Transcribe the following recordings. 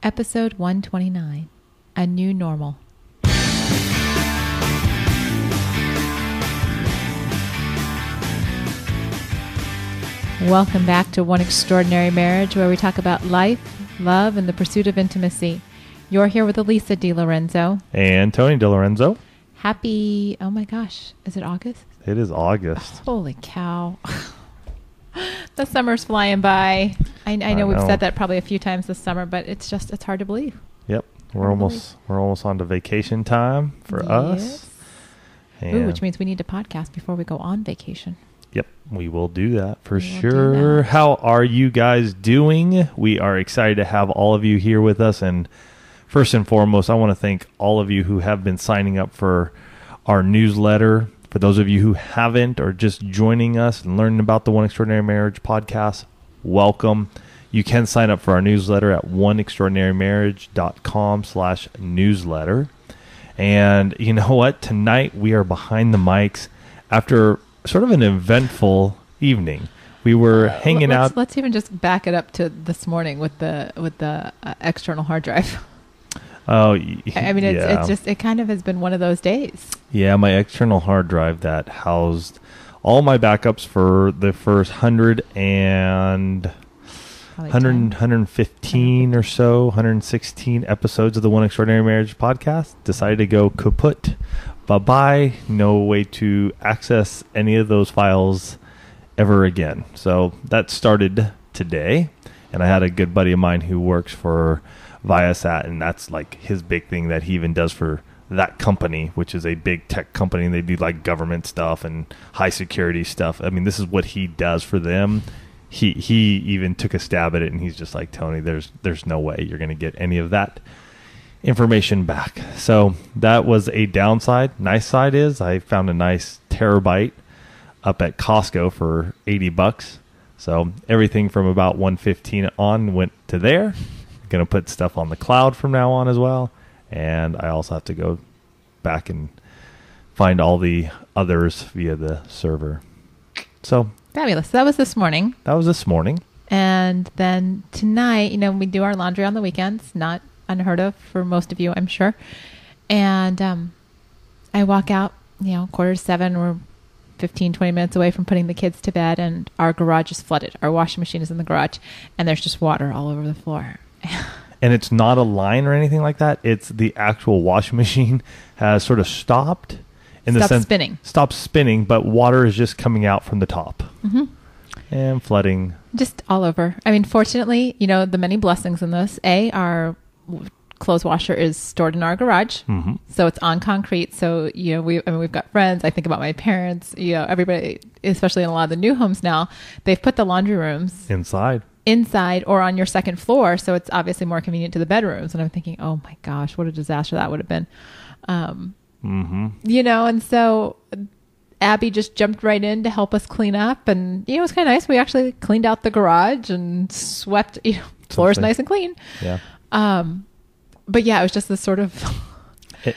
Episode 129, A New Normal. Welcome back to One Extraordinary Marriage, where we talk about life, love, and the pursuit of intimacy. You're here with Elisa DiLorenzo. And Tony DiLorenzo. Happy, oh my gosh, is it August? It is August. Holy cow. The summer's flying by. I know we've said that probably a few times this summer, but it's hard to believe. Yep. We're almost on to vacation time for us. Ooh, which means we need to podcast before we go on vacation. Yep, we will do that for sure. How are you guys doing? We are excited to have all of you here with us. And first and foremost, I want to thank all of you who have been signing up for our newsletter. For those of you who haven't or just joining us and learning about the One Extraordinary Marriage podcast, welcome. You can sign up for our newsletter at oneextraordinarymarriage.com/newsletter. And you know what? Tonight we are behind the mics after sort of an eventful evening. We were hanging out. Let's even just back it up to this morning with the external hard drive. Oh, I mean, it kind of has been one of those days. Yeah, my external hard drive that housed all my backups for the first 115 or so, 116 episodes of the One Extraordinary Marriage podcast decided to go kaput. Bye-bye. No way to access any of those files ever again. So that started today, and I had a good buddy of mine who works for Viasat, and that's like his big thing that he even does for that company, which is a big tech company, and they do like government stuff and high security stuff. I mean, this is what he does for them. He even took a stab at it, and he's just like, Tony, there's no way you're going to get any of that information back. So that was a downside. Nice side is I found a nice terabyte up at Costco for $80. So everything from about 115 on went to there. Going to put stuff on the cloud from now on as well. And I also have to go back and find all the others via the server. So fabulous. That was this morning. And then tonight, we do our laundry on the weekends, not unheard of for most of you, I'm sure. And I walk out, 7:15. We're 15, 20 minutes away from putting the kids to bed, and our garage is flooded. Our washing machine is in the garage, and there's just water all over the floor. And it's not a line or anything like that. It's the actual washing machine has sort of stopped. Stopped spinning, but water is just coming out from the top. Mm-hmm. And flooding. Just all over. I mean, fortunately, the many blessings in this. Our clothes washer is stored in our garage. Mm-hmm. So it's on concrete. So, we've got friends. I think about my parents, everybody, especially in a lot of the new homes now, they've put the laundry rooms inside or on your second floor. So it's obviously more convenient to the bedrooms. And I'm thinking, oh my gosh, what a disaster that would have been. And so Abby just jumped right in to help us clean up. And, it was kind of nice. We actually cleaned out the garage and swept, floor's nice and clean. Yeah. But yeah, it was just this sort of.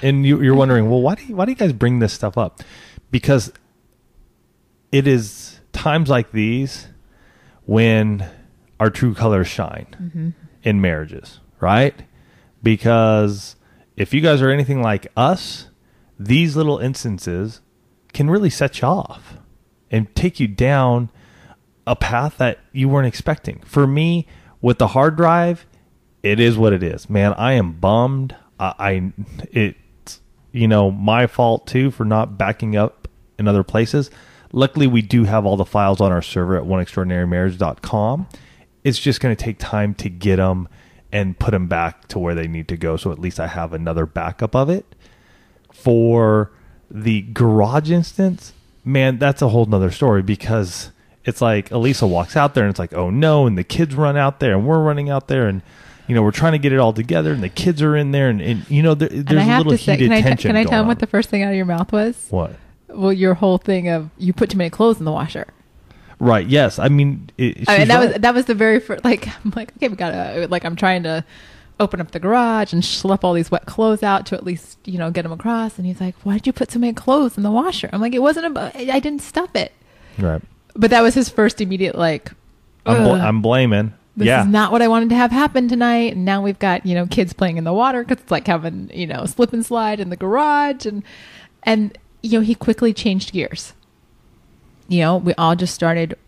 And you're wondering, well, why do you guys bring this stuff up? Because it is times like these when our true colors shine in marriages, right? Because if you guys are anything like us, these little instances can really set you off and take you down a path that you weren't expecting. For me, with the hard drive, it is what it is. Man, I am bummed. It's my fault too for not backing up in other places. Luckily, we do have all the files on our server at oneextraordinarymarriage.com. It's just going to take time to get them and put them back to where they need to go. So at least I have another backup of it. For the garage instance, man, that's a whole nother story, because it's like Elisa walks out there and it's like, oh no, and the kids run out there and we're running out there and we're trying to get it all together and the kids are in there and there's a little heated tension. Can I tell them what the first thing out of your mouth was? What? Well, your whole thing of you put too many clothes in the washer. Right. Yes. I mean, that was the very first. I'm like, okay, we gotta. I'm trying to open up the garage and schlep all these wet clothes out to at least get them across. And he's like, "Why did you put so many clothes in the washer?" I'm like, "It wasn't about. I didn't stuff it." Right. But that was his first immediate I'm blaming. This is not what I wanted to have happen tonight. And now we've got, kids playing in the water because it's like having, slip and slide in the garage. And he quickly changed gears. We all just started,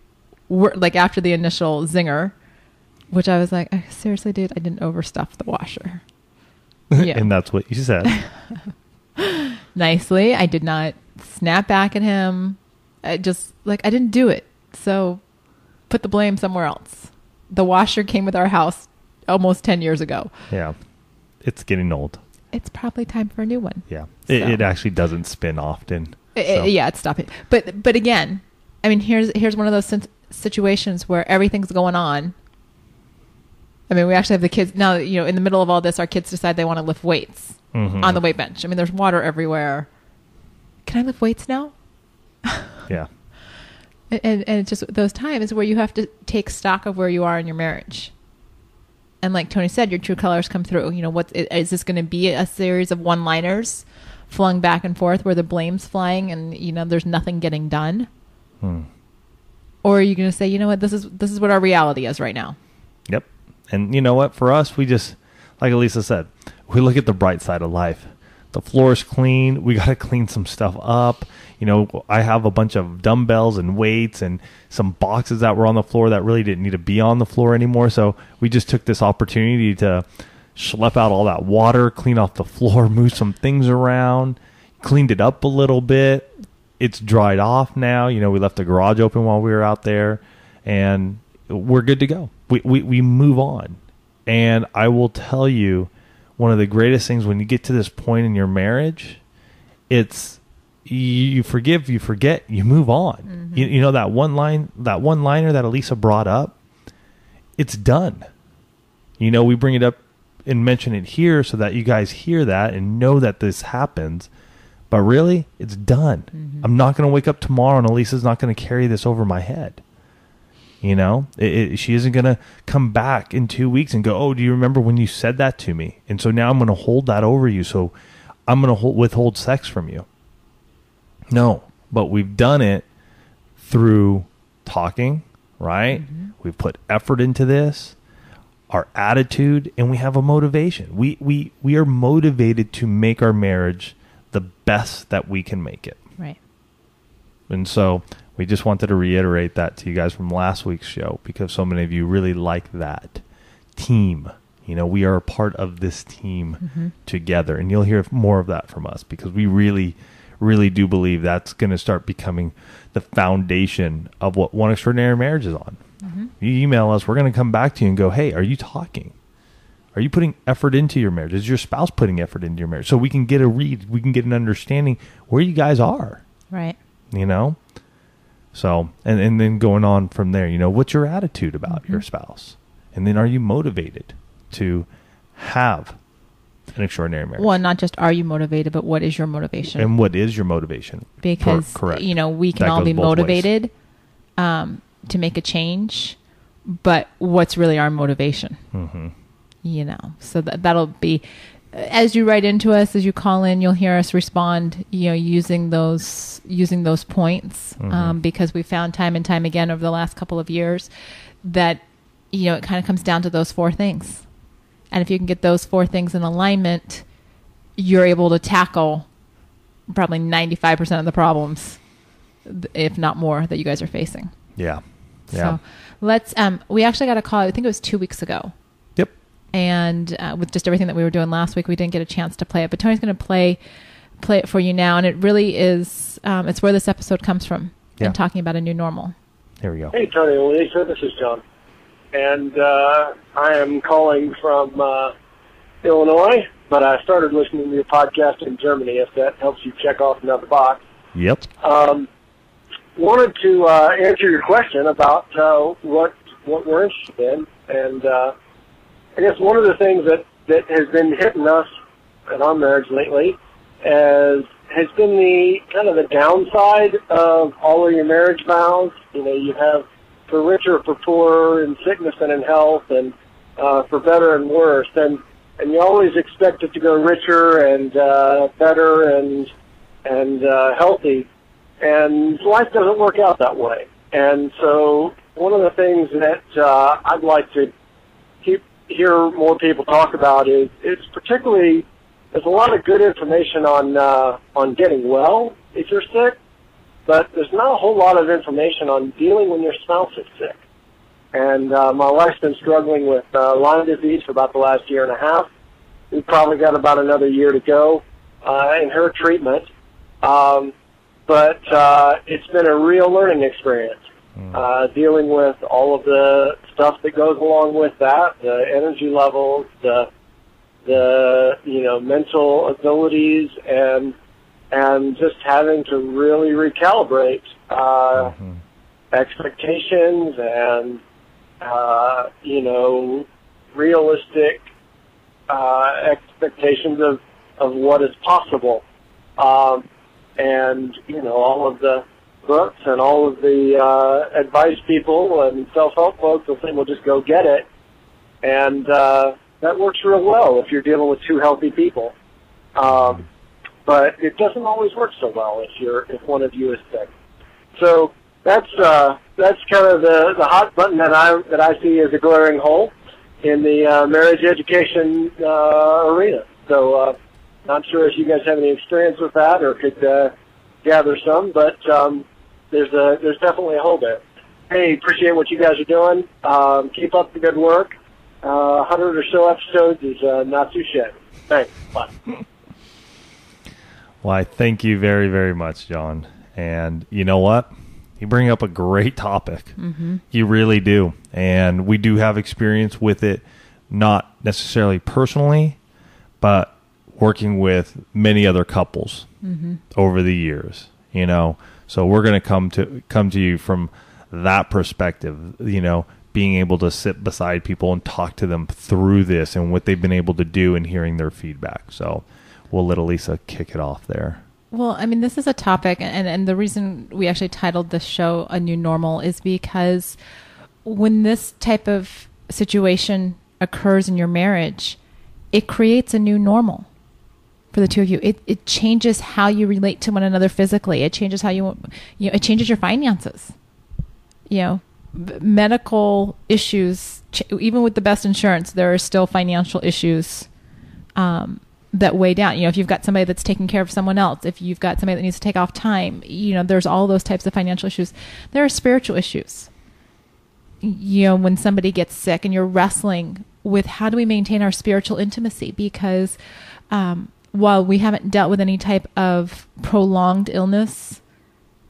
like after the initial zinger, which I was like, seriously, dude, I didn't overstuff the washer. Yeah. And that's what you said. Nicely. I did not snap back at him. I didn't do it. So put the blame somewhere else. The washer came with our house almost 10 years ago. Yeah. It's getting old. It's probably time for a new one. Yeah. It actually doesn't spin often. It's stopping. But again, I mean, here's one of those situations where everything's going on. I mean, we actually have the kids now, in the middle of all this, our kids decide they want to lift weights on the weight bench. I mean, there's water everywhere. Can I lift weights now? Yeah. And it's just those times where you have to take stock of where you are in your marriage. And like Tony said, your true colors come through. Is this going to be a series of one-liners flung back and forth where the blame's flying and, there's nothing getting done? Or are you going to say, this is what our reality is right now? Yep. And you know what? For us, we just, like Elisa said, we look at the bright side of life. The floor is clean. We got to clean some stuff up. I have a bunch of dumbbells and weights and some boxes that were on the floor that really didn't need to be on the floor anymore. So we just took this opportunity to schlep out all that water, clean off the floor, move some things around, cleaned it up a little bit. It's dried off now. We left the garage open while we were out there, and we're good to go. We move on. And I will tell you, one of the greatest things when you get to this point in your marriage, it's you forgive, you forget, you move on. Mm-hmm. That one-liner that Elisa brought up, it's done. We bring it up and mention it here so that you guys hear that and know that this happens. But really, it's done. Mm-hmm. I'm not going to wake up tomorrow and Elisa's not going to carry this over my head. She isn't going to come back in 2 weeks and go, oh, do you remember when you said that to me? And so now I'm going to hold that over you. So I'm going to withhold sex from you. No, but we've done it through talking, right? Mm-hmm. We've put effort into this, our attitude, and we have a motivation. We are motivated to make our marriage the best that we can make it. Right. And so we just wanted to reiterate that to you guys from last week's show because so many of you really like that team. We are a part of this team together, and you'll hear more of that from us because we really, really do believe that's going to start becoming the foundation of what One Extraordinary Marriage is on. Mm-hmm. You email us, we're going to come back to you and go, hey, are you talking? Are you putting effort into your marriage? Is your spouse putting effort into your marriage? So we can get a read, we can get an understanding where you guys are. Right. So, and then going on from there, what's your attitude about your spouse? And then are you motivated to have an extraordinary marriage? Well, not just are you motivated, but what is your motivation? And what is your motivation? Because, correct. We can all be motivated to make a change, but what's really our motivation? Mm-hmm. So that'll be, as you write into us, as you call in, you'll hear us respond, using those points, because we found time and time again over the last couple of years that, it kind of comes down to those four things. And if you can get those four things in alignment, you're able to tackle probably 95% of the problems, if not more, that you guys are facing. Yeah. So let's, we actually got a call, I think it was 2 weeks ago. Yep. And with just everything that we were doing last week, we didn't get a chance to play it, but Tony's going to play it for you now. And it really is, it's where this episode comes from and talking about a new normal. Here we go. Hey, Tony and Lisa, this is John. And I am calling from Illinois, but I started listening to your podcast in Germany, if that helps you check off another box. Yep. Wanted to answer your question about what we're interested in. And I guess one of the things that has been hitting us in our marriage lately has been the kind of the downside of all of your marriage vows. You have for richer, for poorer, in sickness and in health, and for better and worse. And you always expect it to go richer and better and healthy. And life doesn't work out that way. And so one of the things that I'd like to hear more people talk about is it's particularly, there's a lot of good information on getting well if you're sick, but there's not a whole lot of information on dealing when your spouse is sick. And my wife's been struggling with Lyme disease for about the last year and a half. We've probably got about another year to go in her treatment. But it's been a real learning experience, dealing with all of the stuff that goes along with that, the energy levels, the mental abilities, and just having to really recalibrate expectations and realistic expectations of what is possible. And all of the books and all of the advice people and self-help folks will say, well, just go get it. And that works real well if you're dealing with two healthy people. But it doesn't always work so well if one of you is sick. So that's kind of the hot button that I see as a glaring hole in the marriage education arena. So not sure if you guys have any experience with that or could gather some, but there's definitely a hole there. Hey, appreciate what you guys are doing. Keep up the good work. 100 or so episodes is not too shabby. Thanks. Bye. Well, I thank you very, very much, John. And you know what? You bring up a great topic. Mm-hmm. You really do. And we do have experience with it, not necessarily personally, but working with many other couples over the years, So we're going to come to you from that perspective, being able to sit beside people and talk to them through this and what they've been able to do and hearing their feedback. So we'll let Elisa kick it off there. Well, I mean, this is a topic, and the reason we actually titled this show A New Normal is because when this type of situation occurs in your marriage, it creates a new normal for the two of you. It changes how you relate to one another physically. It changes how it changes your finances. Medical issues, even with the best insurance, there are still financial issues that weigh down. If you've got somebody that's taking care of someone else, if you've got somebody that needs to take off time, there's all those types of financial issues. There are spiritual issues. When somebody gets sick and you're wrestling with how do we maintain our spiritual intimacy, because while we haven't dealt with any type of prolonged illness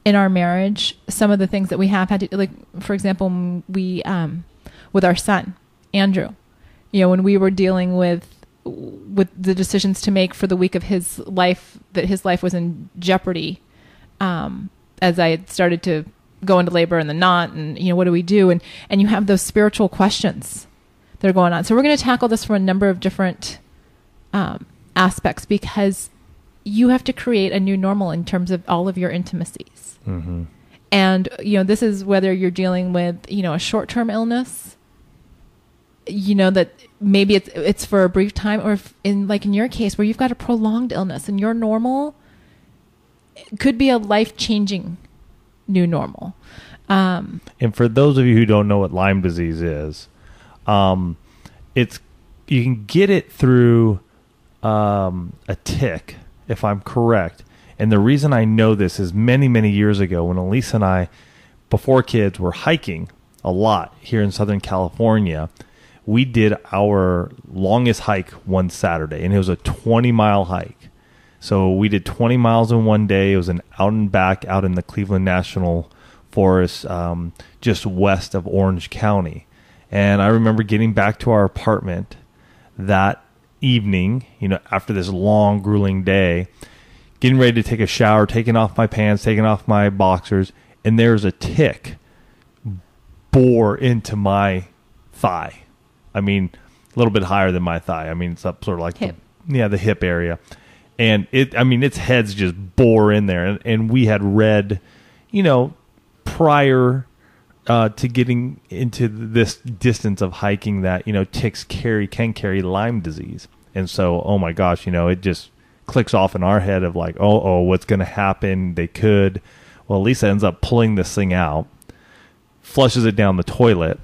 in our marriage, some of the things that we have had to, like, for example, we, with our son, Andrew, when we were dealing with the decisions to make for the week of his life, that his life was in jeopardy, as I had started to go into labor and the knot, and, what do we do? And you have those spiritual questions that are going on. So we're going to tackle this from a number of different, aspects, because you have to create a new normal in terms of all of your intimacies. Mm-hmm. And, this is whether you're dealing with, a short-term illness, that maybe it's for a brief time, or if in your case where you've got a prolonged illness and your normal could be a life-changing new normal. And for those of you who don't know what Lyme disease is, you can get it through a tick, if I'm correct. And the reason I know this is many, many years ago when Elisa and I, before kids, were hiking a lot here in Southern California. We did our longest hike one Saturday, and it was a 20-mile hike. So we did 20 miles in one day. It was an out and back out in the Cleveland National Forest, just west of Orange County. And I remember getting back to our apartment that evening, after this long, grueling day, getting ready to take a shower, taking off my pants, taking off my boxers, and there's a tick bore into my thigh. I mean, a little bit higher than my thigh. I mean, it's up sort of like hip. The hip area. And its heads just bore in there. And we had read, prior to getting into this distance of hiking that, ticks can carry Lyme disease. And so, oh my gosh, it just clicks off in our head of like, oh, what's going to happen? They could. Well, Lisa ends up pulling this thing out, flushes it down the toilet,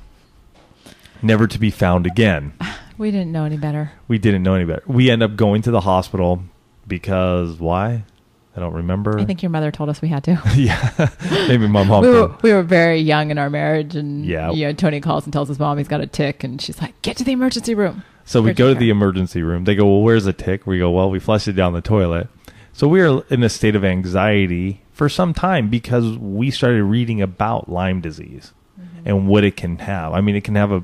never to be found again. We didn't know any better. We didn't know any better. We end up going to the hospital because why? I don't remember. I think your mother told us we had to. Yeah. Maybe my mom. We were very young in our marriage, and yeah. Tony calls and tells his mom he's got a tick, and she's like, "Get to the emergency room." So we go to the emergency room. They go, "Well, where's the tick?" We go, "Well, we flushed it down the toilet." So we were in a state of anxiety for some time because we started reading about Lyme disease and what it can have. I mean, it can have a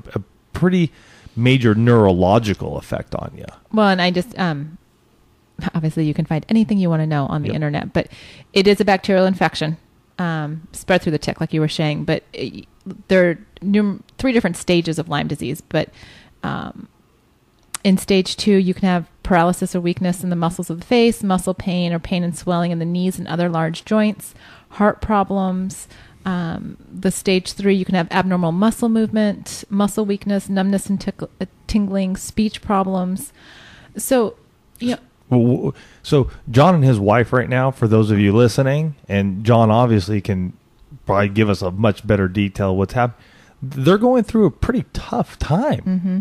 pretty major neurological effect on you. Well, and I just, obviously you can find anything you want to know on the internet, but it is a bacterial infection, spread through the tick, like you were saying, but there are 3 different stages of Lyme disease, but in stage 2, you can have paralysis or weakness in the muscles of the face, muscle pain or pain and swelling in the knees and other large joints, heart problems. The stage 3, you can have abnormal muscle movement, muscle weakness, numbness and tingling, speech problems. So, So John and his wife right now, for those of you listening, and John obviously can probably give us a much better detail of what's happening. They're going through a pretty tough time. Mm-hmm.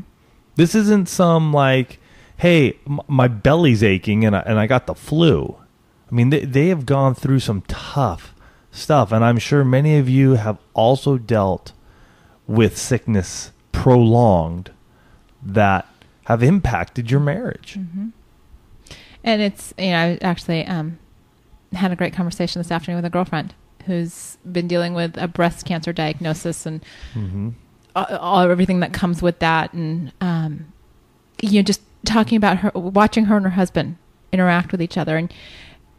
This isn't some like, hey, my belly's aching and I got the flu. I mean, they have gone through some tough stuff, and I'm sure many of you have also dealt with sickness prolonged that have impacted your marriage. Mm-hmm. And it's, I actually had a great conversation this afternoon with a girlfriend who's been dealing with a breast cancer diagnosis and everything that comes with that. And, just talking about her, watching her and her husband interact with each other. And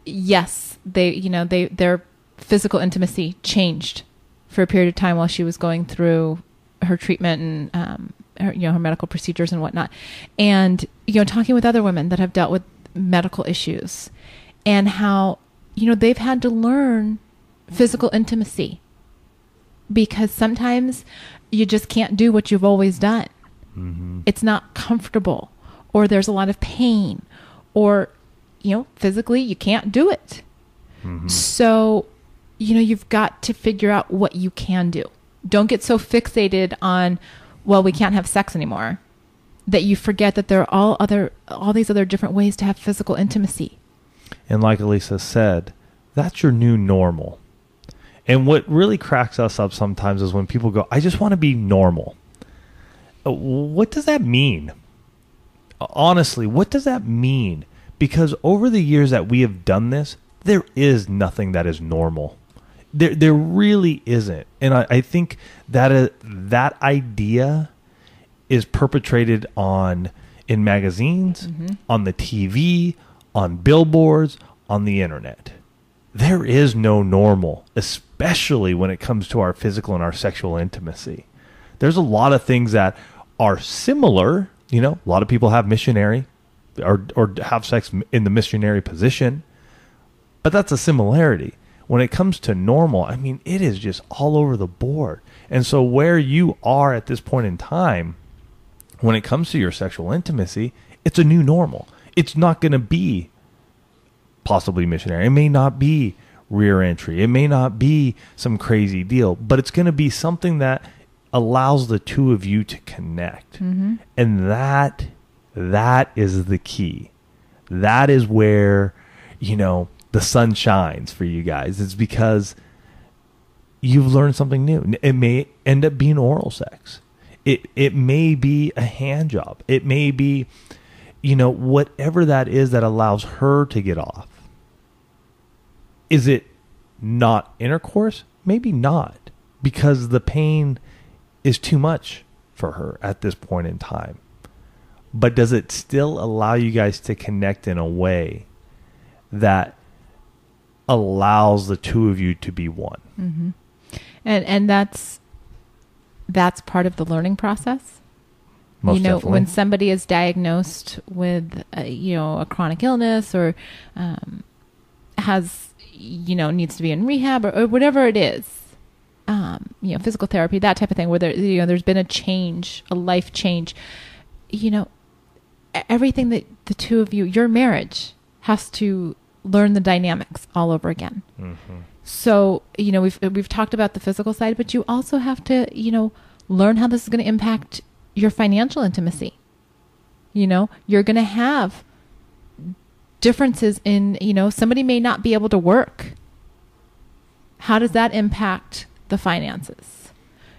yes, their physical intimacy changed for a period of time while she was going through her treatment and, her medical procedures and whatnot. And, talking with other women that have dealt with medical issues and how, they've had to learn physical intimacy because sometimes you just can't do what you've always done. Mm-hmm. It's not comfortable, or there's a lot of pain, or, physically you can't do it. Mm-hmm. So, you've got to figure out what you can do. Don't get so fixated on, well, we can't have sex anymore, that you forget that there are all these other different ways to have physical intimacy. And like Elisa said, that's your new normal. And what really cracks us up sometimes is when people go, I just want to be normal. What does that mean? Honestly, what does that mean? Because over the years that we have done this, there is nothing that is normal. There really isn't. And I think that idea is perpetrated in magazines, on the TV, on billboards, on the internet. There is no normal, especially when it comes to our physical and our sexual intimacy. There's a lot of things that are similar. A lot of people have missionary or have sex in the missionary position, but that's a similarity. When it comes to normal, I mean, it is just all over the board. And so where you are at this point in time, when it comes to your sexual intimacy, it's a new normal. It's not going to be possibly missionary. It may not be rear entry. It may not be some crazy deal, but it's going to be something that allows the two of you to connect. Mm-hmm. And that is the key. That is where, the sun shines for you guys. It's because you've learned something new. It may end up being oral sex. It may be a hand job. It may be, whatever that is that allows her to get off. Is it not intercourse? Maybe not, because the pain is too much for her at this point in time. But does it still allow you guys to connect in a way that allows the two of you to be one? Mm-hmm. And that's part of the learning process. Most definitely. When somebody is diagnosed with a chronic illness or has needs to be in rehab or whatever it is, physical therapy, that type of thing, where there's been a change, a life change, everything that the two of you, your marriage has to learn the dynamics all over again. Mm-hmm. So, we've talked about the physical side, but you also have to, learn how this is going to impact your financial intimacy. You're going to have differences in, somebody may not be able to work. How does that impact the finances?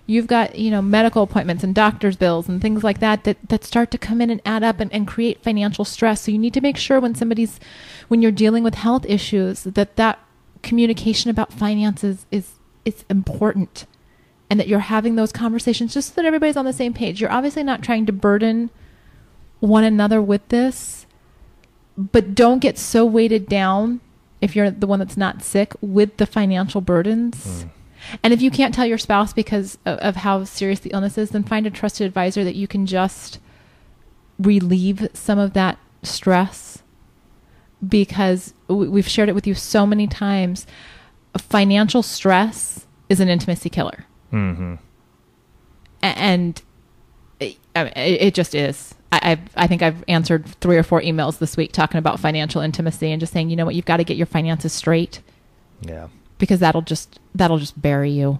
You've got, medical appointments and doctor's bills and things like that start to come in and add up and create financial stress. So you need to make sure when you're dealing with health issues, that communication about finances is important, and that you're having those conversations just so that everybody's on the same page. You're obviously not trying to burden one another with this, but don't get so weighted down, if you're the one that's not sick, with the financial burdens. And if you can't tell your spouse because of how serious the illness is, then find a trusted advisor that you can just relieve some of that stress, because we've shared it with you so many times. Financial stress is an intimacy killer. Mm-hmm. And it just is. I think I've answered 3 or 4 emails this week talking about financial intimacy and just saying, you've got to get your finances straight. Yeah. Because that'll just bury you.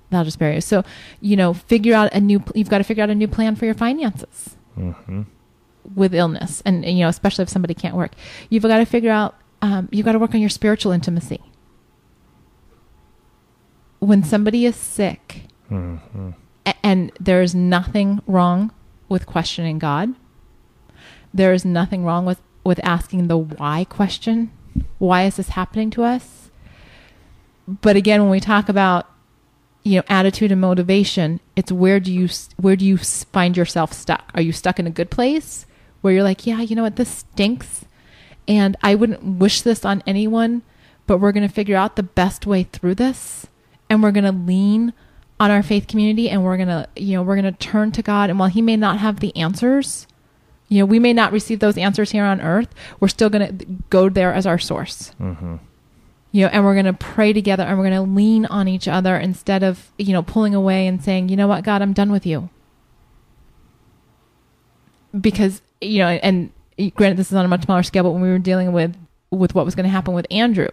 That'll just bury you. So, you've got to figure out a new plan for your finances. Mm-hmm. With illness, and especially if somebody can't work. You've got to figure out, you've got to work on your spiritual intimacy. When somebody is sick, mm-hmm. and there is nothing wrong with questioning God. There is nothing wrong with asking the why question. Why is this happening to us? But again, when we talk about, attitude and motivation, it's where do you find yourself stuck? Are you stuck in a good place where you're like, yeah, you know what, this stinks, and I wouldn't wish this on anyone, but we're going to figure out the best way through this, and we're going to lean on our faith community, and we're going to turn to God. And while he may not have the answers, we may not receive those answers here on earth, we're still going to go there as our source. Mm-hmm. And we're going to pray together, and we're going to lean on each other instead of, pulling away and saying, you know what, God, I'm done with you. Because, and granted, this is on a much smaller scale, but when we were dealing with what was going to happen with Andrew,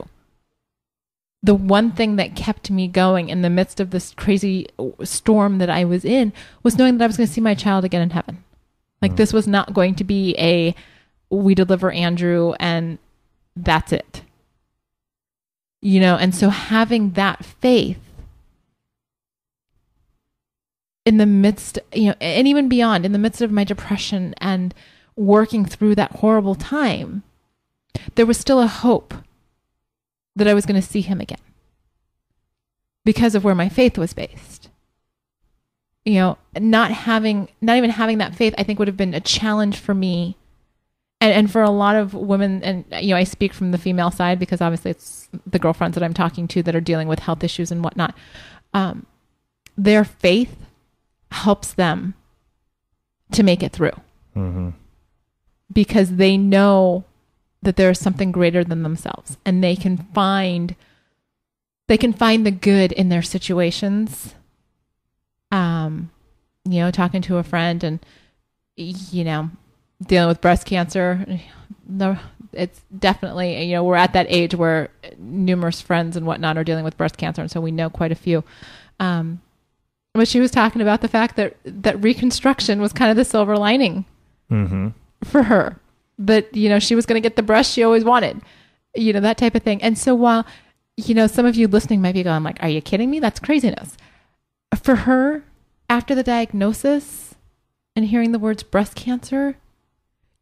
the one thing that kept me going in the midst of this crazy storm that I was in was knowing that I was going to see my child again in heaven. Like, this was not going to be we deliver Andrew and that's it. And so having that faith in the midst, and even beyond, in the midst of my depression and working through that horrible time, there was still a hope that I was going to see him again because of where my faith was based. Not even having that faith, I think, would have been a challenge for me. And for a lot of women, and, I speak from the female side because obviously it's the girlfriends that I'm talking to that are dealing with health issues and whatnot. Their faith helps them to make it through. Mm-hmm. Because they know that there is something greater than themselves, and they can find the good in their situations. Talking to a friend and, dealing with breast cancer. No, it's definitely, we're at that age where numerous friends and whatnot are dealing with breast cancer. And so we know quite a few. But she was talking about the fact that reconstruction was kind of the silver lining mm-hmm. for her. But, she was going to get the breast she always wanted, that type of thing. And so while, some of you listening might be going like, are you kidding me? That's craziness. For her, after the diagnosis and hearing the words breast cancer,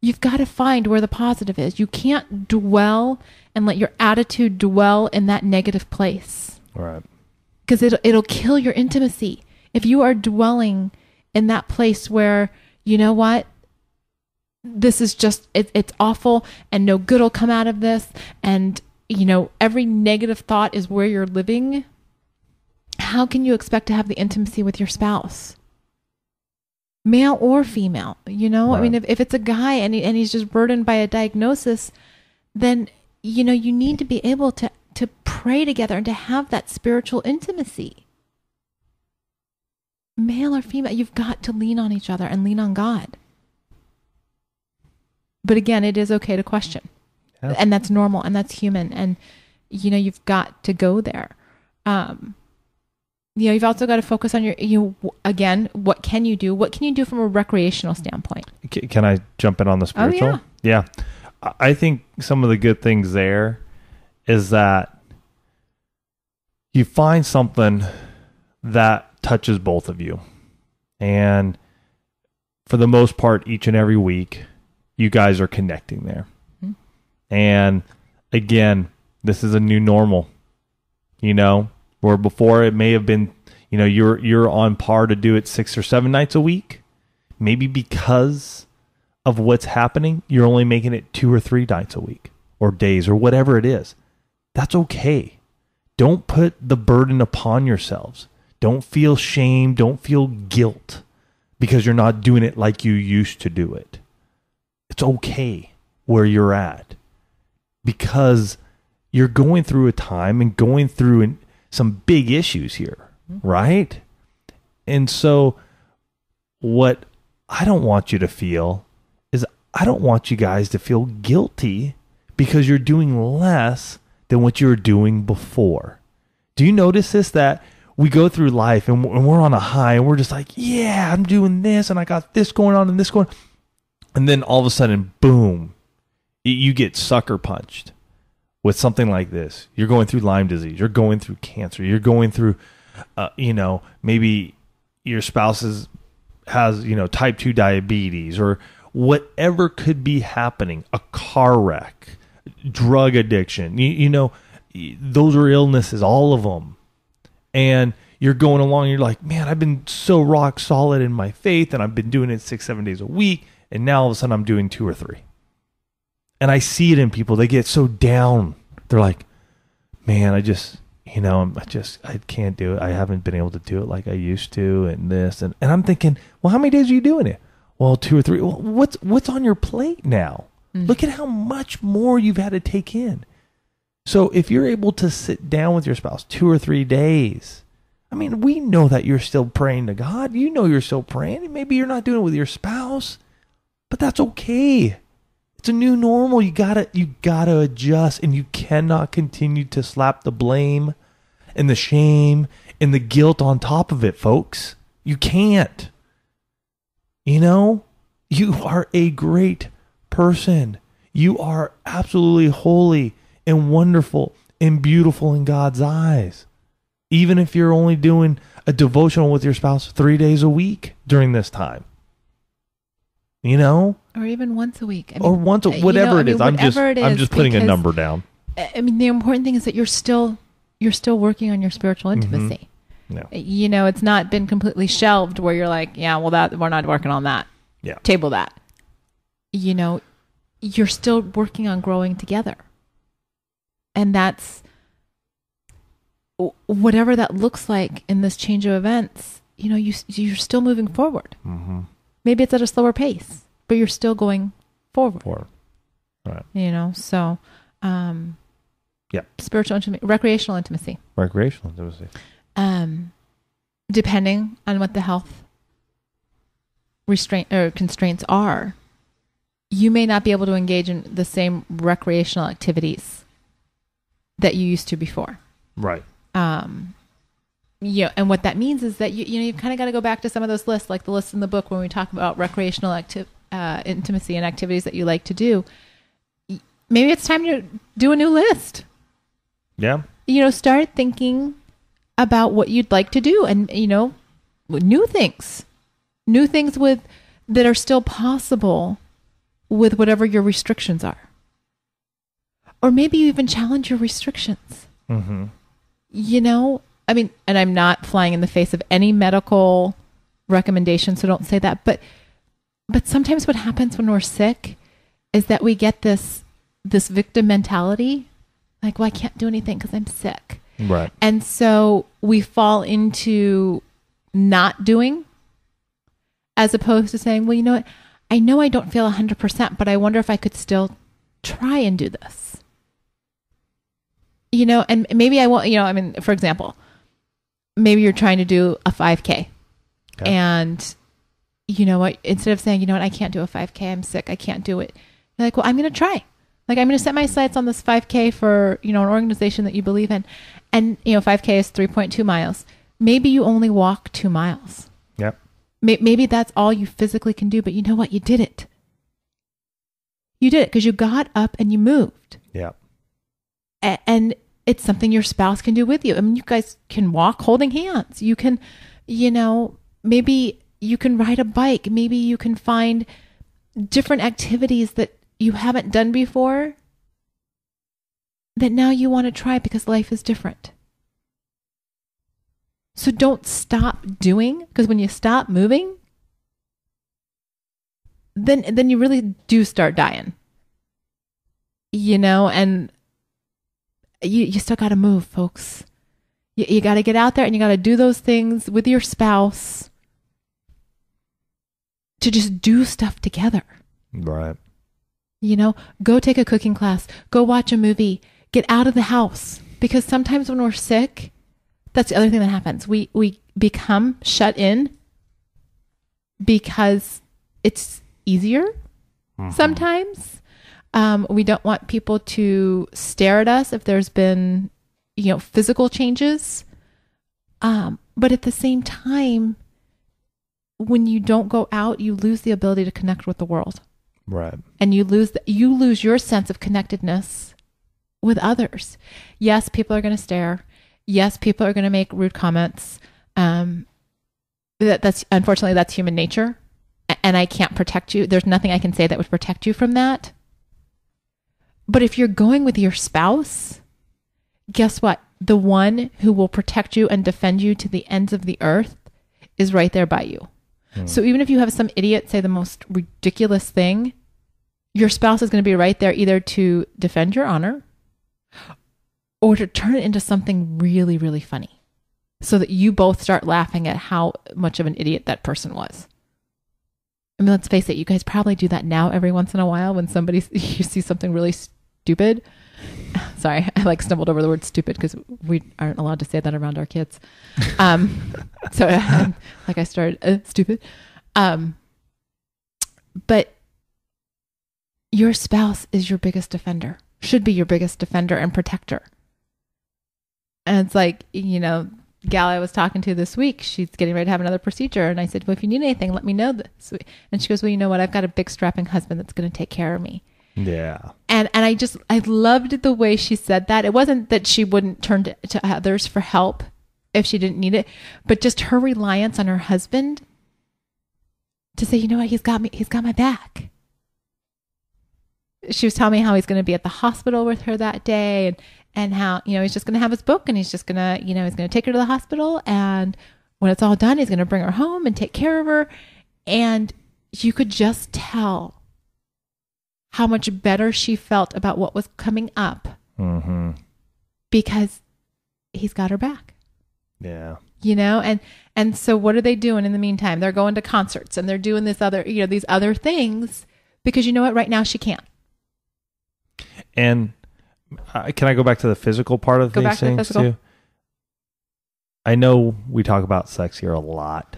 you've got to find where the positive is. You can't dwell and let your attitude dwell in that negative place. Right. Because it'll kill your intimacy. If you are dwelling in that place where, you know what, this is just, it's awful and no good will come out of this. And, every negative thought is where you're living. How can you expect to have the intimacy with your spouse? Male or female, Right. I mean, if it's a guy and he's just burdened by a diagnosis, then, you need to be able to pray together and to have that spiritual intimacy. Male or female, you've got to lean on each other and lean on God. But again, it is okay to question. Yeah. And that's normal and that's human. And, you've got to go there. you've also got to focus on again, what can you do? What can you do from a recreational standpoint? Can I jump in on the spiritual? Oh, yeah. I think some of the good things there is that you find something that touches both of you. And for the most part, each and every week, you guys are connecting there. Mm-hmm. And again, this is a new normal, where before it may have been, you're on par to do it 6 or 7 nights a week. Maybe because of what's happening, you're only making it 2 or 3 nights a week or days or whatever it is. That's okay. Don't put the burden upon yourselves. Don't feel shame. Don't feel guilt because you're not doing it like you used to do it. It's okay where you're at because you're going through a time and going through some big issues here, right? And so what I don't want you to feel is I don't want you guys to feel guilty because you're doing less than what you were doing before. Do you notice this, that we go through life and we're on a high and we're just like, yeah, I'm doing this and I got this going on and this going on. And then all of a sudden, boom, you get sucker punched with something like this. You're going through Lyme disease. You're going through cancer. You're going through, maybe your spouse has type 2 diabetes or whatever could be happening, a car wreck, drug addiction, those are illnesses, all of them. And you're going along, you're like, man, I've been so rock solid in my faith and I've been doing it 6-7 days a week. And now all of a sudden I'm doing 2 or 3. And I see it in people. They get so down. They're like, man, I can't do it. I haven't been able to do it like I used to and this. And I'm thinking, well, how many days are you doing it? Well, 2 or 3. Well, what's on your plate now? Mm-hmm. Look at how much more you've had to take in. So if you're able to sit down with your spouse 2 or 3 days, I mean, we know that you're still praying to God. You're still praying. Maybe you're not doing it with your spouse, but that's okay. It's a new normal. You gotta adjust, and you cannot continue to slap the blame and the shame and the guilt on top of it, folks. You can't. You are a great person. You are absolutely holy and wonderful and beautiful in God's eyes. Even if you're only doing a devotional with your spouse 3 days a week during this time. Or even once a week. Whatever it is. I'm just putting a number down. I mean, the important thing is that you're still working on your spiritual intimacy. Mm-hmm. No. It's not been completely shelved where you're like, yeah, well, that we're not working on that. Yeah. Table that. You're still working on growing together. And that's whatever that looks like in this change of events, you're still moving forward. Mm-hmm. Maybe it's at a slower pace, but you're still going forward. Right. So, spiritual intimacy, recreational intimacy. Depending on what the health restraint or constraints are, you may not be able to engage in the same recreational activities that you used to before. Right. And what that means is that you kind of got to go back to some of those lists, like the list in the book when we talk about recreational intimacy and activities that you like to do. Maybe it's time to do a new list. Yeah. Start thinking about what you'd like to do, and new things that are still possible with whatever your restrictions are. Or maybe you even challenge your restrictions. Mm-hmm. And I'm not flying in the face of any medical recommendation, so don't say that. But sometimes what happens when we're sick is that we get this victim mentality, like, well, I can't do anything because I'm sick. Right. And so we fall into not doing, as opposed to saying, well, you know what? I know I don't feel 100%, but I wonder if I could still try and do this. And maybe I won't, for example, maybe you're trying to do a 5K. Okay. And you know what? Instead of saying, I can't do a 5K, I'm sick, I can't do it. You're like, well, I'm going to try. Like, I'm going to set my sights on this 5K for, an organization that you believe in. And, 5K is 3.2 miles. Maybe you only walk 2 miles. Yep. Maybe that's all you physically can do, but you know what? You did it. You did it because you got up and you moved. Yep. And it's something your spouse can do with you. I mean, you guys can walk holding hands. You can, maybe you can ride a bike. Maybe you can find different activities that you haven't done before that now you want to try because life is different. So don't stop doing, because when you stop moving, then you really do start dying. And you still got to move, folks. You got to get out there and you got to do those things with your spouse to just do stuff together. Right. Go take a cooking class, go watch a movie, get out of the house. Because sometimes when we're sick, that's the other thing that happens. We become shut in because it's easier sometimes. We don't want people to stare at us if there's been, physical changes. But at the same time, when you don't go out, you lose the ability to connect with the world. Right. And you lose your sense of connectedness with others. Yes, people are going to stare. Yes, people are going to make rude comments. That's unfortunately, that's human nature. And I can't protect you. There's nothing I can say that would protect you from that. But if you're going with your spouse, guess what? The one who will protect you and defend you to the ends of the earth is right there by you. So even if you have some idiot say the most ridiculous thing, your spouse is going to be right there either to defend your honor or to turn it into something really, really funny so that you both start laughing at how much of an idiot that person was. I mean, let's face it, you guys probably do that now every once in a while when you see something really stupid. Sorry, I stumbled over the word stupid because we aren't allowed to say that around our kids. So I started stupid. But your spouse is your biggest defender, should be your biggest defender and protector. And it's gal I was talking to this week, she's getting ready to have another procedure. And I said, well, if you need anything, let me know this. And she goes, well, you know what? I've got a big strapping husband that's going to take care of me. Yeah. And I loved the way she said that. It wasn't that she wouldn't turn to others for help if she didn't need it, but just her reliance on her husband to say, you know what? He's got my back. She was telling me how he's going to be at the hospital with her that day and how, he's just going to have his book and he's just going to, he's going to take her to the hospital. And when it's all done, he's going to bring her home and take care of her. And you could just tell how much better she felt about what was coming up because he's got her back. Yeah. And so what are they doing in the meantime? They're going to concerts and they're doing this other, these other things because you know what? Right now she can't. And can I go back to the physical part of these things too? I know we talk about sex here a lot.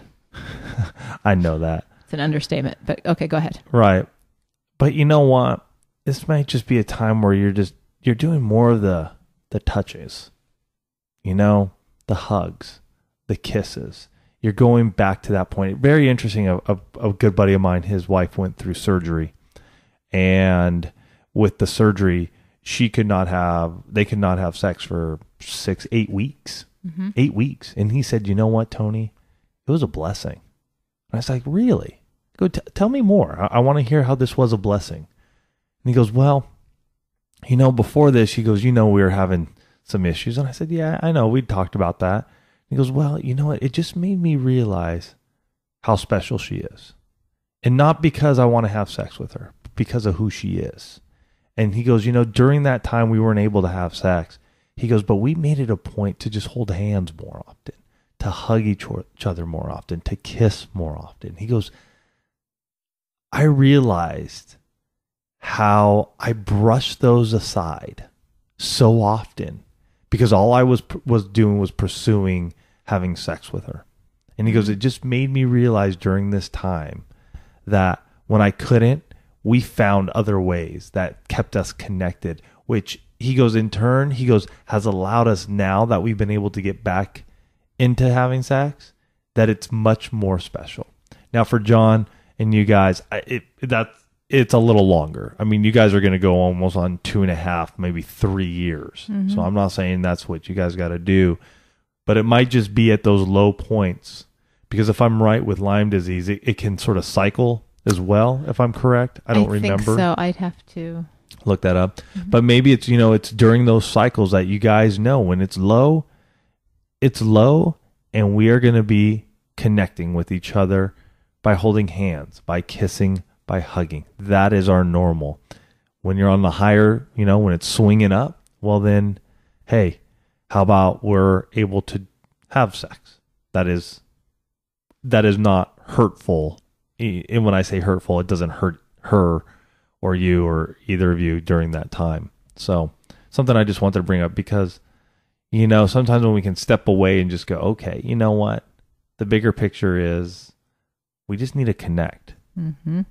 I know that. It's an understatement, but okay, go ahead. Right. But you know what? This might just be a time where you're doing more of the touches, the hugs, the kisses. You're going back to that point. Very interesting. A good buddy of mine, his wife went through surgery, and with the surgery, they could not have sex for 8 weeks. 8 weeks. And he said, you know what, Tony? It was a blessing. And I was like, really? Go tell me more. I want to hear how this was a blessing. And he goes, well, before this, he goes, we were having some issues. And I said, yeah, I know. We talked about that. And he goes, well, you know what? It just made me realize how special she is. And not because I want to have sex with her, but because of who she is. And he goes, during that time we weren't able to have sex. He goes, but we made it a point to just hold hands more often, to hug each other more often, to kiss more often. He goes, I realized how I brushed those aside so often because all I was doing was pursuing having sex with her. And he goes, it just made me realize during this time that when I couldn't, we found other ways that kept us connected, which he goes, in turn, has allowed us now that we've been able to get back into having sex, that it's much more special. Now for John and you guys, it's a little longer. I mean, you guys are going to go almost on 2.5, maybe 3 years. Mm-hmm. So I'm not saying that's what you guys got to do, but it might just be at those low points. Because if I'm right with Lyme disease, it can sort of cycle as well, if I'm correct. I don't remember. Think so. I'd have to look that up. Mm-hmm. But maybe it's, it's during those cycles that you guys know when it's low, and we are going to be connecting with each other by holding hands, by kissing, by hugging. That is our normal. When you're on the higher, when it's swinging up, well then, hey, how about we're able to have sex? That is not hurtful. And when I say hurtful, it doesn't hurt her or you or either of you during that time. So something I just wanted to bring up because, sometimes when we can step away and just go, okay, you know what? The bigger picture is we just need to connect. Mm-hmm.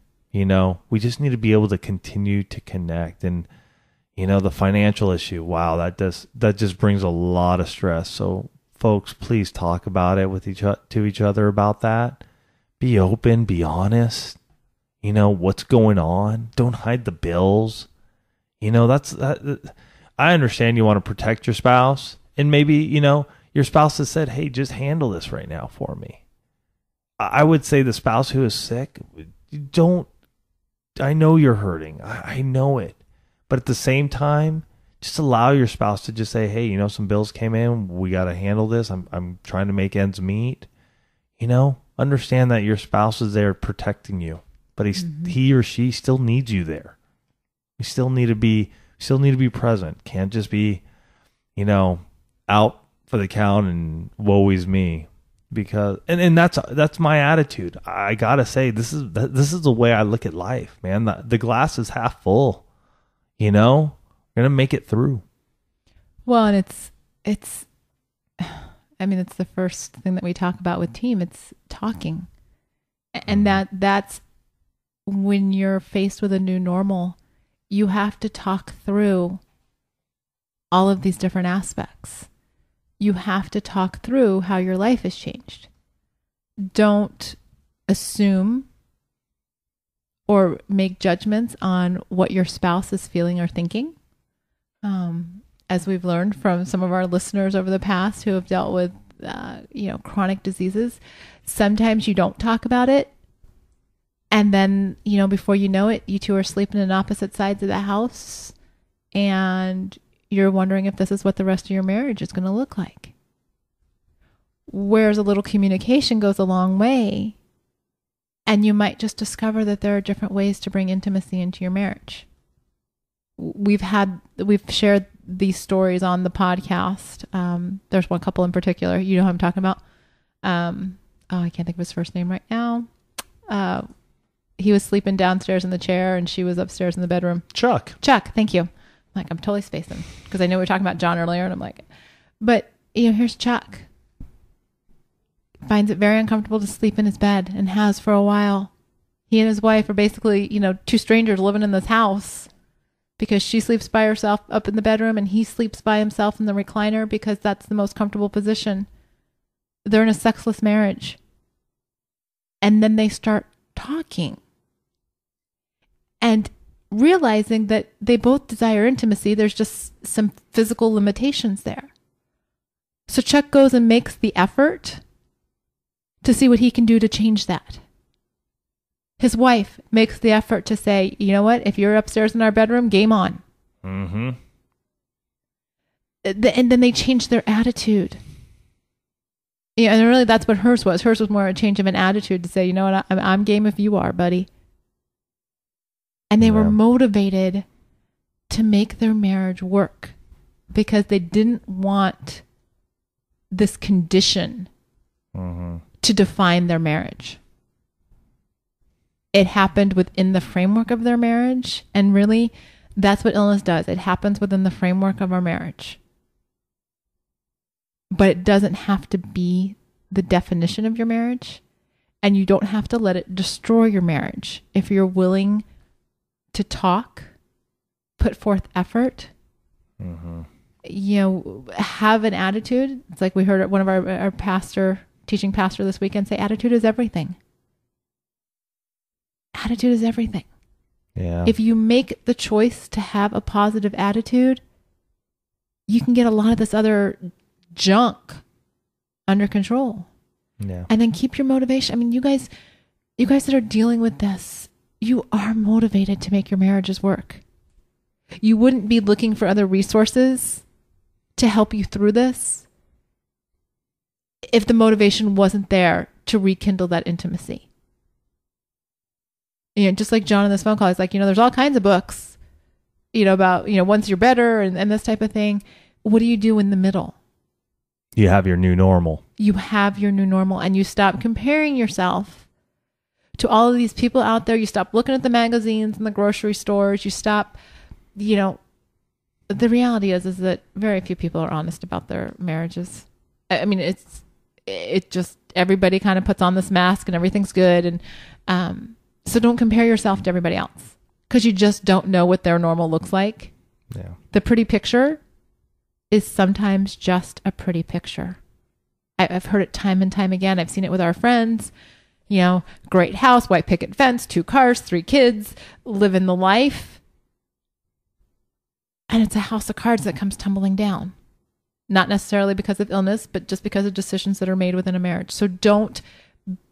We just need to be able to continue to connect. And, the financial issue, wow, that just brings a lot of stress. So folks, please talk about it to each other about that. Be open, be honest. What's going on. Don't hide the bills. I understand you want to protect your spouse, and maybe, your spouse has said, hey, just handle this right now for me. I would say the spouse who is sick, I know you're hurting. I know it. But at the same time, just allow your spouse to just say, hey, some bills came in. We got to handle this. I'm trying to make ends meet. Understand that your spouse is there protecting you, but he or she still needs you there. You still need to be present. Can't just be, out for the count and woe is me. Because and that's my attitude. I gotta say this is the way I look at life, man. The glass is half full. We're gonna make it through. Well, and it's the first thing that we talk about with team. It's talking, and that's when you're faced with a new normal, you have to talk through all of these different aspects. You have to talk through how your life has changed. Don't assume or make judgments on what your spouse is feeling or thinking. As we've learned from some of our listeners over the past who have dealt with, chronic diseases, sometimes you don't talk about it. And then, before you know it, you two are sleeping in opposite sides of the house and you're wondering if this is what the rest of your marriage is going to look like. Whereas a little communication goes a long way, and you might just discover that there are different ways to bring intimacy into your marriage. We've shared these stories on the podcast. There's one couple in particular. You know who I'm talking about? I can't think of his first name right now. He was sleeping downstairs in the chair and she was upstairs in the bedroom. Chuck, thank you. I'm totally spacing because I know we were talking about John earlier, and I'm like, but here's Chuck. Finds it very uncomfortable to sleep in his bed and has for a while. He and his wife are basically, two strangers living in this house because she sleeps by herself up in the bedroom and he sleeps by himself in the recliner because that's the most comfortable position. They're in a sexless marriage. And then they start talking and realizing that they both desire intimacy. There's just some physical limitations there. So Chuck goes and makes the effort to see what he can do to change that. His wife makes the effort to say, you know what, if you're upstairs in our bedroom, game on. Mm-hmm. And then they change their attitude. Yeah, and really that's what hers was. Hers was more a change of an attitude to say, you know what, I'm game if you are, buddy. And they were motivated to make their marriage work because they didn't want this condition to define their marriage. It happened within the framework of their marriage. And really, that's what illness does. It happens within the framework of our marriage. But it doesn't have to be the definition of your marriage. And you don't have to let it destroy your marriage if you're willing to talk, put forth effort. have an attitude. It's like we heard one of our teaching pastor this weekend say, attitude is everything. Attitude is everything. Yeah. If you make the choice to have a positive attitude, you can get a lot of this other junk under control. Yeah. And then keep your motivation. I mean, you guys that are dealing with this, you are motivated to make your marriages work. You wouldn't be looking for other resources to help you through this if the motivation wasn't there to rekindle that intimacy. Just like John in this phone call, he's like, there's all kinds of books, about, once you're better and this type of thing. What do you do in the middle? You have your new normal. You have your new normal, and you stop comparing yourself to all of these people out there. You stop looking at the magazines in the grocery stores. You stop, the reality is that very few people are honest about their marriages. I mean, it just, everybody kind of puts on this mask and everything's good. And, so don't compare yourself to everybody else because you just don't know what their normal looks like. Yeah. The pretty picture is sometimes just a pretty picture. I've heard it time and time again. I've seen it with our friends, great house, white picket fence, 2 cars, 3 kids, living the life. And it's a house of cards that comes tumbling down. Not necessarily because of illness, but just because of decisions that are made within a marriage. So don't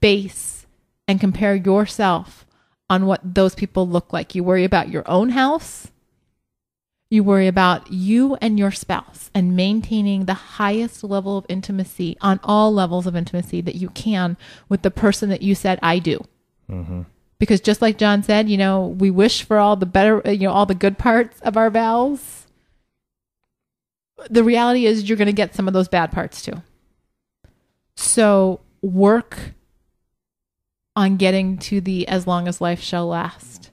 base and compare yourself on what those people look like. You worry about your own house. You worry about you and your spouse and maintaining the highest level of intimacy on all levels of intimacy that you can with the person that you said, I do. Mm-hmm. Because just like John said, we wish for all the better, all the good parts of our vows. The reality is you're going to get some of those bad parts too. So work on getting to the as long as life shall last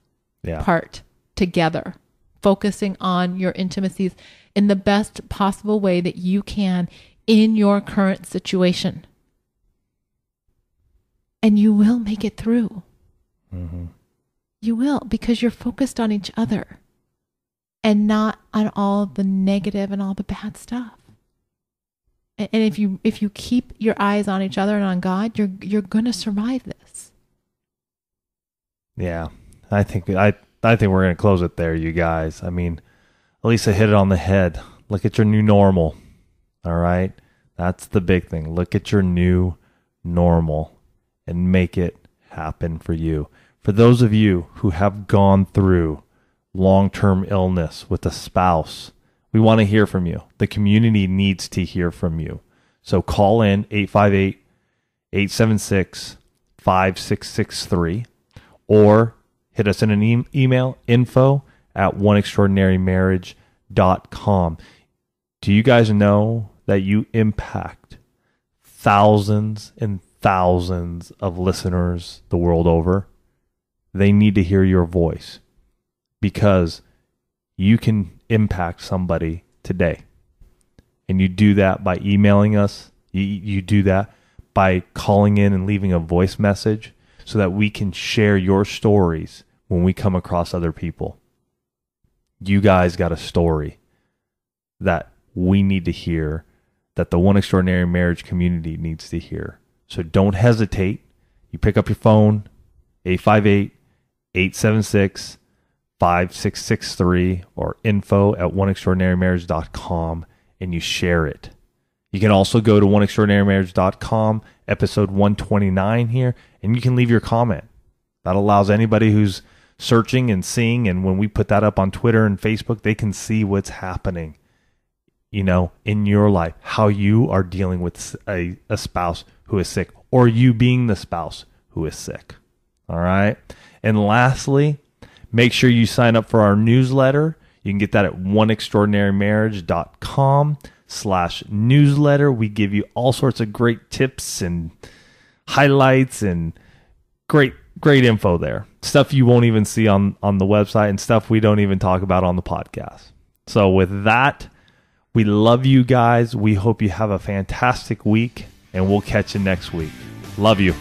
part together, focusing on your intimacies in the best possible way that you can in your current situation. And you will make it through. Mm-hmm. You will, because you're focused on each other and not on all the negative and all the bad stuff. And if you keep your eyes on each other and on God, you're going to survive this. Yeah, I think we're going to close it there, you guys. I mean, Elisa hit it on the head. Look at your new normal. All right, that's the big thing. Look at your new normal and make it happen for you. For those of you who have gone through long-term illness with a spouse, we want to hear from you. The community needs to hear from you. So call in 858-876-5663 or hit us in an email, info@oneextraordinarymarriage.com. Do you guys know that you impact thousands and thousands of listeners the world over? They need to hear your voice because you can impact somebody today. And you do that by emailing us. You do that by calling in and leaving a voice message so that we can share your stories when we come across other people. You guys got a story that we need to hear, that the One Extraordinary Marriage community needs to hear. So don't hesitate. You pick up your phone, 858-876-5663 or info@oneextraordinarymarriage.com, and you share it. You can also go to oneextraordinarymarriage.com, episode 129 here, and you can leave your comment. That allows anybody who's searching and seeing, and when we put that up on Twitter and Facebook, they can see what's happening, in your life, how you are dealing with a spouse who is sick, or you being the spouse who is sick. All right. And lastly, make sure you sign up for our newsletter. You can get that at oneextraordinarymarriage.com/newsletter. We give you all sorts of great tips and highlights and great info there. Stuff you won't even see on the website and stuff we don't even talk about on the podcast. So with that, we love you guys. We hope you have a fantastic week, and we'll catch you next week. Love you.